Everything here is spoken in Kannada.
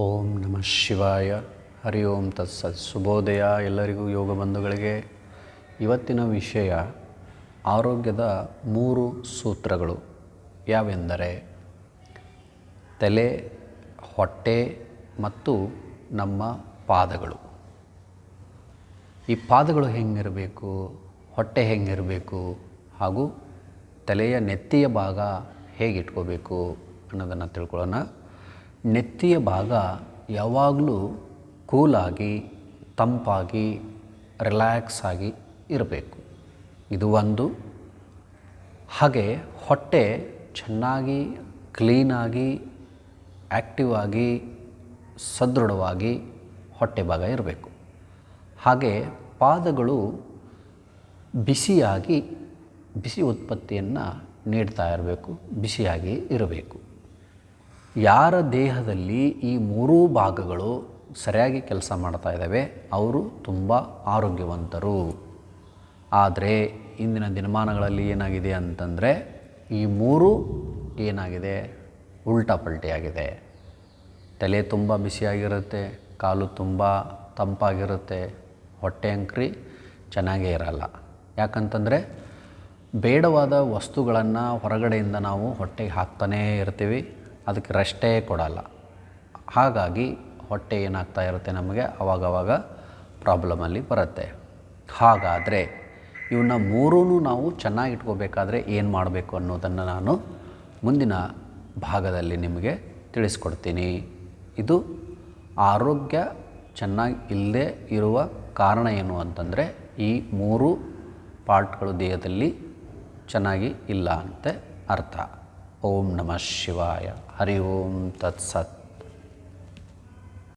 ಓಂ ನಮಃ ಶಿವಾಯ. ಹರಿ ಓಂ ತತ್ಸತ್. ಶುಭೋದಯ ಎಲ್ಲರಿಗೂ, ಯೋಗ ಬಂಧುಗಳಿಗೆ. ಇವತ್ತಿನ ವಿಷಯ ಆರೋಗ್ಯದ 3 ಸೂತ್ರಗಳು ಯಾವೆಂದರೆ ತಲೆ, ಹೊಟ್ಟೆ ಮತ್ತು ನಮ್ಮ ಪಾದಗಳು. ಈ ಪಾದಗಳು ಹೆಂಗಿರಬೇಕು, ಹೊಟ್ಟೆ ಹೆಂಗಿರಬೇಕು ಹಾಗೂ ತಲೆಯ ನೆತ್ತಿಯ ಭಾಗ ಹೇಗಿಟ್ಕೋಬೇಕು ಅನ್ನೋದನ್ನು ತಿಳ್ಕೊಳ್ಳೋಣ. ನೆತ್ತಿಯ ಭಾಗ ಯಾವಾಗಲೂ ಕೂಲಾಗಿ, ತಂಪಾಗಿ, ರಿಲ್ಯಾಕ್ಸ್ ಆಗಿ ಇರಬೇಕು. ಇದು ಒಂದು. ಹಾಗೆ ಹೊಟ್ಟೆ ಚೆನ್ನಾಗಿ ಕ್ಲೀನಾಗಿ, ಆ್ಯಕ್ಟಿವ್ ಆಗಿ, ಸದೃಢವಾಗಿ ಹೊಟ್ಟೆ ಭಾಗ ಇರಬೇಕು. ಹಾಗೆ ಪಾದಗಳು ಬಿಸಿಯಾಗಿ, ಬಿಸಿ ಉತ್ಪತ್ತಿಯನ್ನು ನೀಡ್ತಾ ಇರಬೇಕು, ಬಿಸಿಯಾಗಿ ಇರಬೇಕು. ಯಾರ ದೇಹದಲ್ಲಿ ಈ 3 ಭಾಗಗಳು ಸರಿಯಾಗಿ ಕೆಲಸ ಮಾಡ್ತಾ ಇದ್ದಾವೆ ಅವರು ತುಂಬ ಆರೋಗ್ಯವಂತರು. ಆದರೆ ಇಂದಿನ ದಿನಮಾನಗಳಲ್ಲಿ ಏನಾಗಿದೆ ಅಂತಂದರೆ ಈ 3 ಏನಾಗಿದೆ, ಉಲ್ಟಾ ಪಲ್ಟಿಯಾಗಿದೆ. ತಲೆ ತುಂಬ ಬಿಸಿಯಾಗಿರುತ್ತೆ, ಕಾಲು ತುಂಬ ತಂಪಾಗಿರುತ್ತೆ, ಹೊಟ್ಟೆ ಅಂಕ್ರಿ ಚೆನ್ನಾಗೇ ಇರಲ್ಲ. ಯಾಕಂತಂದರೆ ಬೇಡವಾದ ವಸ್ತುಗಳನ್ನು ಹೊರಗಡೆಯಿಂದ ನಾವು ಹೊಟ್ಟೆಗೆ ಹಾಕ್ತಾನೇ ಇರ್ತೀವಿ, ಅದಕ್ಕೆ ರೆಸ್ಟೇ ಕೊಡಲ್ಲ. ಹಾಗಾಗಿ ಹೊಟ್ಟೆ ಏನಾಗ್ತಾ ಇರುತ್ತೆ, ನಮಗೆ ಅವಾಗವಾಗ ಪ್ರಾಬ್ಲಮಲ್ಲಿ ಬರುತ್ತೆ. ಹಾಗಾದರೆ ಇವನ್ನ 3 ನಾವು ಚೆನ್ನಾಗಿಟ್ಕೋಬೇಕಾದ್ರೆ ಏನು ಮಾಡಬೇಕು ಅನ್ನೋದನ್ನು ನಾನು ಮುಂದಿನ ಭಾಗದಲ್ಲಿ ನಿಮಗೆ ತಿಳಿಸ್ಕೊಡ್ತೀನಿ. ಇದು ಆರೋಗ್ಯ ಚೆನ್ನಾಗಿ ಇಲ್ಲದೆ ಇರುವ ಕಾರಣ ಏನು ಅಂತಂದರೆ ಈ 3 ಪಾರ್ಟ್ಗಳು ದೇಹದಲ್ಲಿ ಚೆನ್ನಾಗಿ ಇಲ್ಲ ಅಂತ ಅರ್ಥ. ಓಂ ನಮಃ ಶಿವಾಯ. ಹರಿ ಓಂ ತತ್ಸತ್.